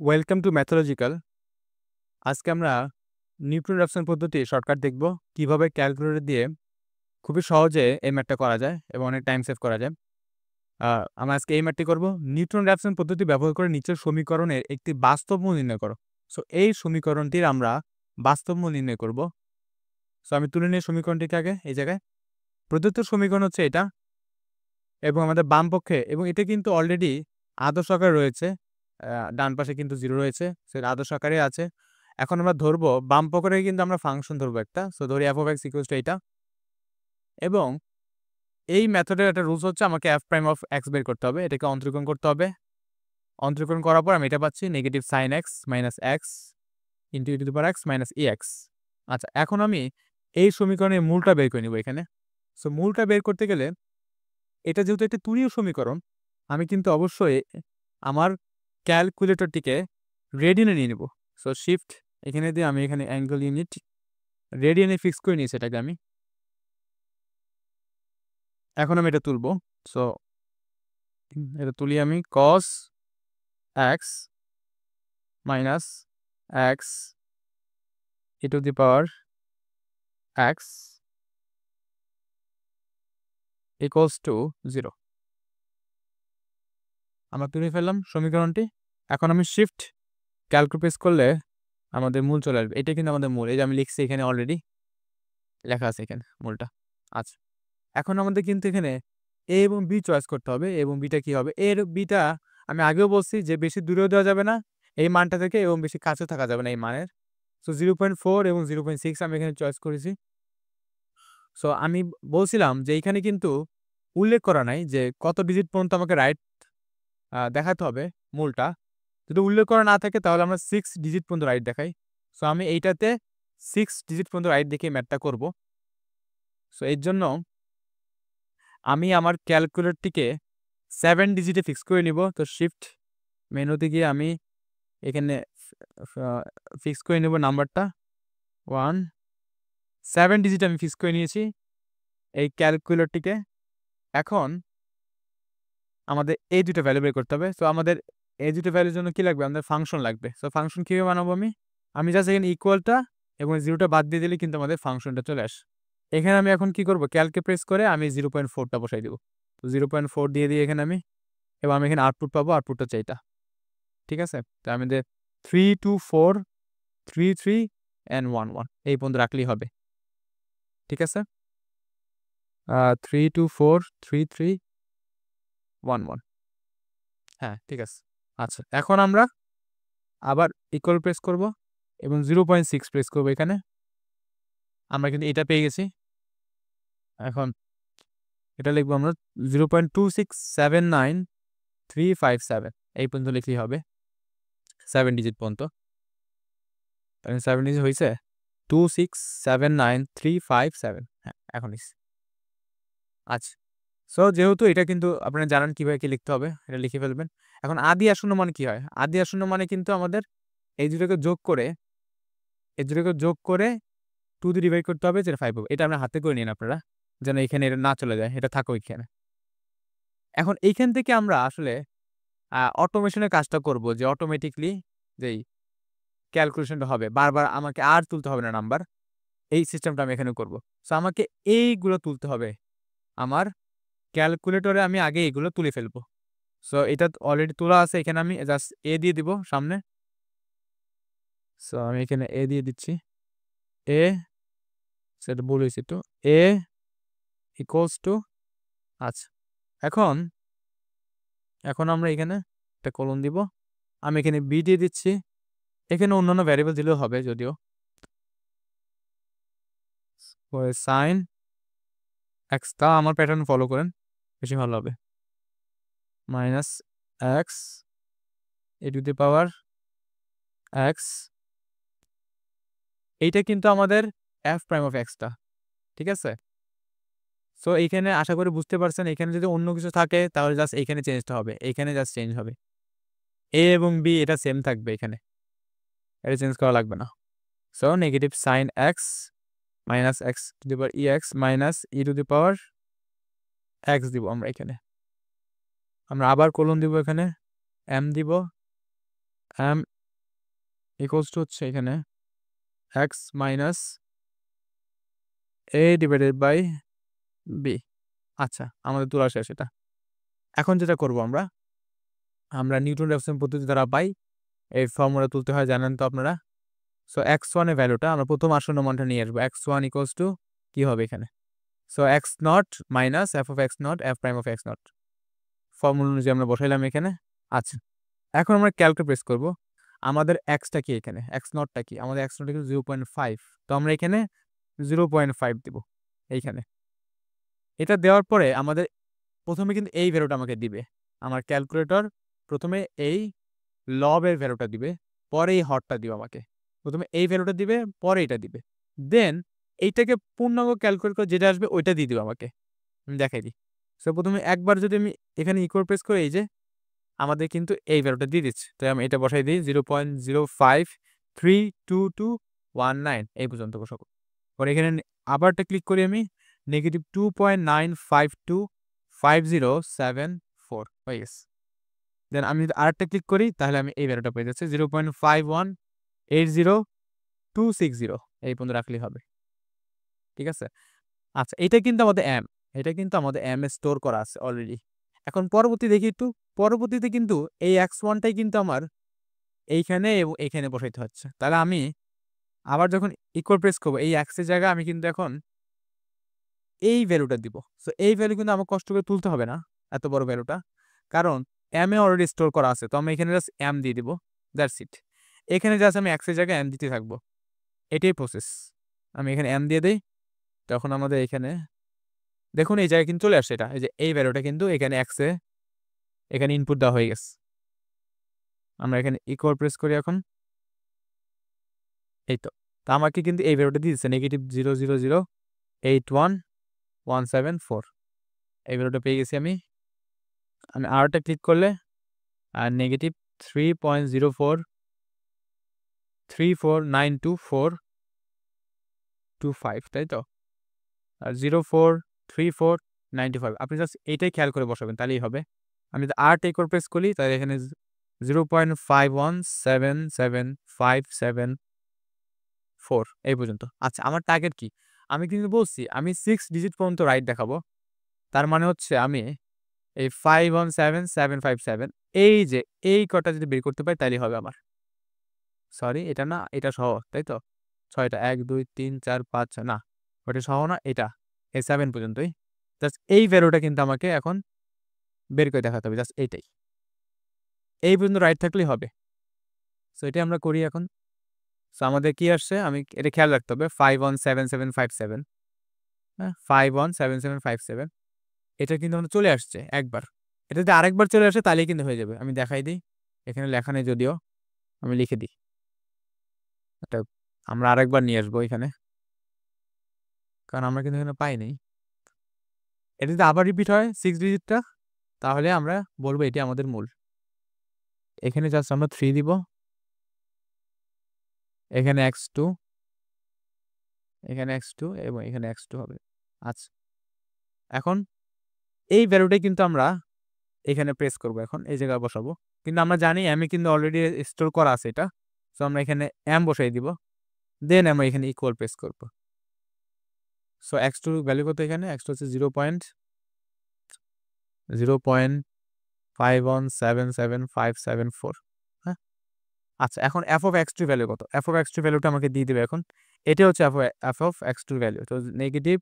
Welcome to Mathological. আজকে আমরা Newton Raphson পদ্ধতি শর্টকাট দেখব কিভাবে ক্যালকুলেটর দিয়ে খুবই সহজে এই ম্যাথটা করা যায় এবং অনেক টাইম সেভ করা যায়। আমরা আজকে এই ম্যাথটি করব। নিউটন রাফসন পদ্ধতি ব্যবহার করে নিচের সমীকরণের একটি বাস্তব মূল নির্ণয় করো। সো এই সমীকরণটির আমরা বাস্তব মূল নির্ণয় করব। সো আমি তুলে নিয়ে সমীকরণটিকে আগে এই জায়গায় প্রদত্ত সমীকরণ হচ্ছে এটা এবং আমাদের বাম পক্ষে এবং এটা কিন্তু অলরেডি আদর্শ আকারে রয়েছে, ডান পাশে কিন্তু 0 রয়েছে, সেটা আদর্শ আকারে আছে। এখন আমরা ধরবো বাম পক্ষে কিন্তু আমরা ফাংশন ধরবো একটা। সো ধরি f of x equals to এইটা এবং এই মেথডের একটা রুলস হচ্ছে আমাকে f prime of x বের করতে হবে। এটাকে অন্তরীকরণ করতে হবে। অন্তরীকরণ করার পর আমি এটা পাচ্ছি negative sin x minus x into e to the power x minus ex। আচ্ছা, এখন আমি এই সমীকরণের মূলটা বের করে নিব এখানে। সো মূলটা বের করতে গেলে এটা যেহেতু একটা তুরীয় সমীকরণ, আমি কিন্তু অবশ্যই আমার ক্যালকুলেটরটিকে রেডিয়ানে নিয়ে নেব। সো শিফট এখানে দিয়ে আমি এখানে অ্যাঙ্গেল ইউনিট রেডিয়ানে ফিক্স করে নিয়েছি এটাকে আমি। এখন আমি এটা তুলব। সো এটা তুলি আমি cos x minus x e to the power x equals to 0। আমরা তুলে ফেললাম সমীকরণটি। এখন আমি শিফট ক্যালকুলেট প্রেস করলে আমাদের মূল চলে আসবে। এটা কিন্তু আমাদের মূল। এই যে আমি লিখছি এখানে, অলরেডি লেখা আছে এখানে মূলটা। আচ্ছা, এখন আমাদের কিন্তু এখানে এ এবং বি চয়েস করতে হবে। এ এবং বিটা কি হবে? এর বিটা আমি আগেও বলছি যে বেশি দূরেও দেওয়া যাবে না এই মানটা থেকে এবং বেশি কাছেও থাকা যাবে না এই মানের। সো 0.4 এবং 0.6 আমি এখানে চয়েস করেছি। সো আমি বলছিলাম যে এইখানে কিন্তু উল্লেখ করা নাই যে কত ডিজিট পর্যন্ত আমাকে রাইট দেখাতে হবে মূলটা। যদি উল্লেখ করা না থাকে তাহলে আমরা 6 ডিজিট পর্যন্ত রাইট দেখাই। সো আমি এইটাতে 6 ডিজিট পর্যন্ত রাইট দেখে ম্যাথটা করব। সো এর জন্য আমি আমার ক্যালকুলেটরটিকে 7 ডিজিটে ফিক্স করে নিব। তো শিফট মেনুতে গিয়ে আমি এখানে ফিক্স করে নেব নাম্বারটা 1 7 ডিজিট আমি ফিক্স করে নিয়েছি এই ক্যালকুলেটরটিকে। এখন আমাদের এই দুটো ভ্যালু বের করতে হবে। সো আমাদের এই দুটো ভ্যালুর জন্য কি লাগবে? আমাদের ফাংশন লাগবে। সো ফাংশন কিভাবে বানাবো আমি জাস্ট এখানে ইকুয়ালটা এবং 0টা বাদ দিয়ে দিলে কিন্তু আমাদের ফাংশনটা চলে আসে। এখানে আমি এখন কি করব? ক্যালকে প্রেস করে আমি 0.4টা বসাই দিব। 0.4 দিয়ে দিই এখানে আমি এবং আমি এখানে আউটপুট পাবো। আউটপুট হচ্ছে এইটা। ঠিক আছে? তো আমাদের 3 2 4 3 3 and 1 1 এই পর্যন্ত রাখলেই হবে। ঠিক আছে? 3 2 4 3 3 1 1। হ্যাঁ, ঠিক আছে। আচ্ছা, এখন আমরা আবার ইকুয়াল প্রেস করব এবং 0.6 প্রেস করব এখানে। আমরা কিন্তু এটা পেয়ে গেছি। এখন এটা লিখবো আমরা 0.2679357 এই পর্যন্ত লিখলেই হবে 7 ডিজিট পর্যন্ত। 7 ডিজিট হয়েছে 2679357। হ্যাঁ, এখন আচ্ছা। সো যেহেতু এটা কিন্তু আপনারা জানেন কিভাবে কি লিখতে হবে, এটা লিখে ফেলবেন। এখন আদি আসন্ন মানে কি হয়? আদি আসন্ন মানে কিন্তু আমাদের এই দুটোকে যোগ করে 2 দিয়ে ডিভাইড করতে হবে, যেটা 5 হবে। এটা আমরা হাতে করে নিন আপনারা, যেন এখানে এটা না চলে যায়, এটা থাকো এখানে। এখন এইখান থেকে আমরা আসলে অটোমেশনের কাজটা করব, যে অটোমেটিকলি যেই ক্যালকুলেশনটা হবে বারবার আমাকে আর তুলতে হবে না নাম্বার। এই সিস্টেমটা আমি এখানে করব। সো আমাকে এইগুলো তুলতে হবে। আমার ক্যালকুলেটরে আমি আগে এগুলো তুলে ফেলবো। সো এটা অলরেডি তোলা আছে। এখানে আমি জাস্ট এ দিয়ে দিব সামনে। সো আমি এখানে এ দিয়ে দিচ্ছি। এ সেটা ভুল হয়েছে একটু। এ ইকুয়ালস টু আচ্ছা, এখন আমরা এখানে একটা কলন দিব। আমি এখানে বি দিয়ে দিচ্ছি। এখানে অন্যান্য ভ্যারিয়েবল দিলেও হবে যদিও। সাইন এক্স, তা আমার প্যাটার্ন ফলো করেন, বেশি ভালো হবে। Minus x A two the power x, এইটা কিন্তু আমাদের এফ প্রাইম অফ এক্সটা। ঠিক আছে? সো এইখানে আশা করি বুঝতে পারছেন। এখানে যদি অন্য কিছু থাকে তাহলে জাস্ট এইখানে চেঞ্জটা হবে, এইখানে জাস্ট চেঞ্জ হবে। এ এবং বি এটা সেম থাকবে এখানে, এটা চেঞ্জ করা লাগবে না। So negative sign x minus x to the power e x minus e to the power x দিব আমরা এখানে। আমরা আবার কোলন দিব, এখানে এম দিব m ইকুয়ালস টু হচ্ছে এখানে x minus a divided by b। আচ্ছা, আমাদের তোলা শেষ এটা। এখন যেটা করব আমরা নিউটন রেফারেন্স পদ্ধতি দ্বারা পাই এই ফর্মুলা তুলতে হয়, জানেন তো আপনারা। সো x1 এর ভ্যালুটা আমরা প্রথম আসন্ন মানটা নিয়ে আসবো। x1 ইকুয়ালস টু কি হবে এখানে? So x not minus f of x not f prime of x not, formula অনুযায়ী আমরা বসাইলাম এখানে। আচ্ছা, এখন আমরা ক্যালকুলেট প্রেস করব। আমাদের এক্সটা কি এখানে, এক্স নটটা কি? আমাদের এক্স নট কিন্তু 0.5, তো আমরা এখানে 0.5 দিব এইখানে। এটা দেওয়ার পরে আমাদের প্রথমে কিন্তু এই ভ্যালুটা আমাকে দিবে। আমার ক্যালকুলেটর প্রথমে এই লবের ভ্যালুটা দিবে, পরে এই হরটা দিবে আমাকে। প্রথমে এই ভ্যালুটা দিবে, পরে এটা দিবে, দেন এইটাকে পূর্ণাঙ্গ ক্যালকুলেট করে যেটা আসবে ওইটা দিয়ে দিবে আমাকে। আমি দেখাই দিই। সো প্রথমে একবার যদি আমি এখানে ইকুয়াল প্রেস করি, এই যে আমাদের কিন্তু এই ভ্যালুটা দিয়ে দিচ্ছে, তাই আমি এটা বসাই দিই 0.0532219 এই পর্যন্ত বসাবো। পরে এখানে আবারটা ক্লিক করি আমি, -2.952507 হয়ে গেছে। দেন আমি যদি আরেকটা ক্লিক করি তাহলে আমি এই ভ্যালুটা পেয়ে যাচ্ছি 0.5180260, এই পর্যন্ত রাখলেই হবে। ঠিক আছে। আচ্ছা, এটা কিন্তু আমাদের এম এ স্টোর করা আছে অলরেডি। এখন পরবর্তী দেখি একটু, পরবর্তীতে কিন্তু এই x1টাই কিন্তু আমার এইখানে এবং এইখানে বসাইতে হচ্ছে। তাহলে আমি আবার যখন ইকুয়াল প্রেস করবো, এই x এর জায়গায় আমি কিন্তু এখন এই ভ্যালুটা দিব। সো এই ভ্যালু কিন্তু আমার কষ্ট করে তুলতে হবে না, এত বড় ভ্যালুটা, কারণ m এ অলরেডি স্টোর করা আছে। তো আমি এখানে জাস্ট m দিয়ে দিব, দ্যাটস ইট। এখানে জাস্ট আমি x এর জায়গায় m দিতে থাকবো, এটাই প্রসেস। আমি এখানে m দিয়ে দিই, তখন আমাদের এখানে দেখুন এই জায়গায় কিন্তু চলে আসছে এটা, এই যে এই ভ্যালুটা কিন্তু এখানে x এ এখানে ইনপুট দেওয়া হয়ে গেছে। আমরা এখানে ইকুয়াল প্রেস করি এখন, এই তো। তা আমাকে কিন্তু এই ভ্যালুটা দিয়েছে -0.0081174, এই ভ্যালুটা পেয়ে গেছি আমি। আমি আরটা ক্লিক করলে আর -3.043492425, তাই তো? আর 0.43495, আপনি জাস্ট এইটাই খেয়াল করে বসাবেন, তাহলেই হবে। আমি যদি আরটা ইকুয়াল প্রেস করি তাহলে এখানে 0.5177574 এই পর্যন্ত। আচ্ছা, আমার টার্গেট কি? আমি কিন্তু বলছি আমি 6 ডিজিট পর্যন্ত রাইট দেখাবো। তার মানে হচ্ছে আমি এই 517757 এই যে এই কটা যদি বের করতে পারি তাইলেই হবে আমার। সরি, এটা না, এটা সহ, তাই তো? 6টা 1 2 3 4 5 6, না ওটা সহ না, এটা এই 7 পর্যন্তই। জাস্ট এই ভ্যালুটা কিন্তু আমাকে এখন বের করে দেখাতে হবে, জাস্ট এইটাই। এই পর্যন্ত রাইট থাকলেই হবে। সো এটা আমরা করি এখন। সো আমাদের কি আসছে, আমি এটা খেয়াল রাখতে হবে, 517757, হ্যাঁ 517757, এটা কিন্তু আমাদের চলে আসছে একবার। এটা যদি আরেকবার চলে আসে তাহলেই কিন্তু হয়ে যাবে। আমি দেখাই দিই, এখানে লেখা নেই যদিও, আমি লিখে দিই। এটা আমরা আরেকবার নিয়ে আসবো এখানে, কারণ আমরা কিন্তু এখানে পাই নাই। এটা যদি আবার রিপিট হয় 6 ডিজিটটা, তাহলে আমরা বলবো এটি আমাদের মূল। এখানে জাস্ট আমরা 3 দিব, এখানে x2, এখানে x2 এবং এখানে x2 হবে। আচ্ছা, এখন এই ভ্যালুটাই কিন্তু আমরা এখানে প্রেস করব, এখন এই জায়গায় বসাবো। কিন্তু আমরা জানি m এ কিন্তু অলরেডি স্টোর করা আছে এটা। সো আমরা এখানে m বসাই দিব, দেন আমরা এখানে ইকুয়াল প্রেস করব। সো x2 ভ্যালু কত এখানে? x2 হচ্ছে 0.051777574, হ্যাঁ। আচ্ছা, এখন f অফ x2 ভ্যালু কত? f অফ x2 ভ্যালুটা আমাকে দিয়ে দিবে এখন। এটা হচ্ছে f অফ x2 ভ্যালু। তো নেগেটিভ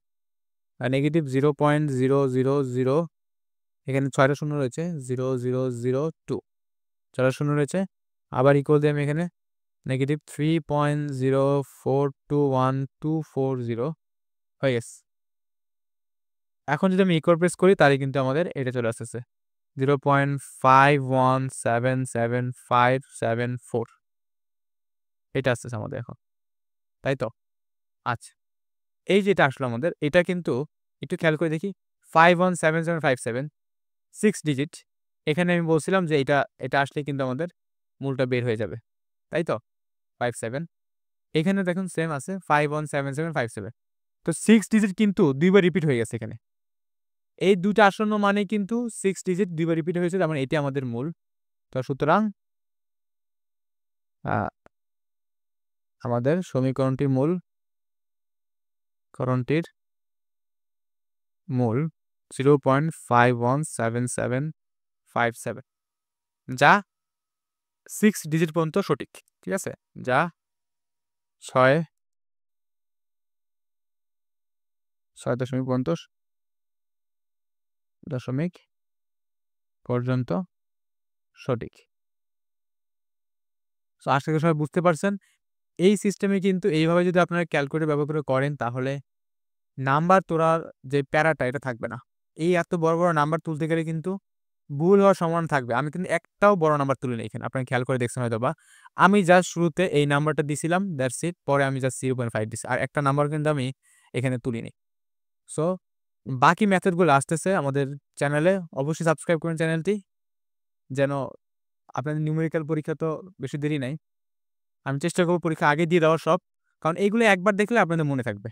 0.000, এখানে 6টা শূন্য রয়েছে, 0002, 6টা শূন্য রয়েছে। আবার ইকুয়াল দিয়ে আমি এখানে -3.0421240 হয়ে গেছে। এখন যদি আমি ইকুয়াল প্রেস করি তাহলে কিন্তু আমাদের এটা চলে আসতেছে 0.5177574, এটা আসতেছে আমাদের এখন, তাই তো? আচ্ছা, এই যেটা আসলো আমাদের, এটা কিন্তু একটু খেয়াল করে দেখি, 517757 6 ডিজিট। এখানে আমি বলছিলাম যে এটা আসলে কিন্তু আমাদের মূলটা বের হয়ে যাবে, তাই তো? 57, এখানে দেখুন সেম আছে 517757। তো 6 ডিজিট কিন্তু দুইবার রিপিট হয়ে গেছে এখানে। এই দুইটা আসন্ন মানে কিন্তু 6 ডিজিট দুইবার রিপিট হয়েছে, তার মানে এটি আমাদের মূল। তো সুতরাং আমাদের সমীকরণটির মূল 0.517757 যা 6 ডিজিট পর্যন্ত সঠিক। ঠিক আছে, যা 6 দশমিক পর্যন্ত সঠিক। সো আশা করি সবাই বুঝতে পারছেন। এই সিস্টেমে কিন্তু এইভাবে যদি আপনারা ক্যালকুলেটর ব্যবহার করে করেন তাহলে নাম্বার তোলার যে প্যারাটা এটা থাকবে না। এই এত বড় বড় নাম্বার তুলতে গেলে কিন্তু ভুল হওয়ার সম্ভাবনা থাকবে। আমি কিন্তু একটাও বড় নাম্বার তুলিনি এখানে। আপনারা খেয়াল করে দেখছেন হয়তোবা। আমি জাস্ট শুরুতে এই নাম্বারটা দিছিলাম, দ্যাটস ইট। পরে আমি জাস্ট 0.5 দিছি। আর একটা নাম্বার কিন্তু আমি এখানে তুলিনি। সো বাকি মেথডগুলো আসতেছে আমাদের চ্যানেলে। অবশ্যই সাবস্ক্রাইব করুন চ্যানেলটি, যেন আপনাদের নিউমেরিক্যাল পরীক্ষা তো বেশি দেরি নাই। আমি চেষ্টা করব পরীক্ষা আগে দিয়ে দেওয়ার সব। কারণ এইগুলো একবার দেখলে আপনাদের মনে থাকবে।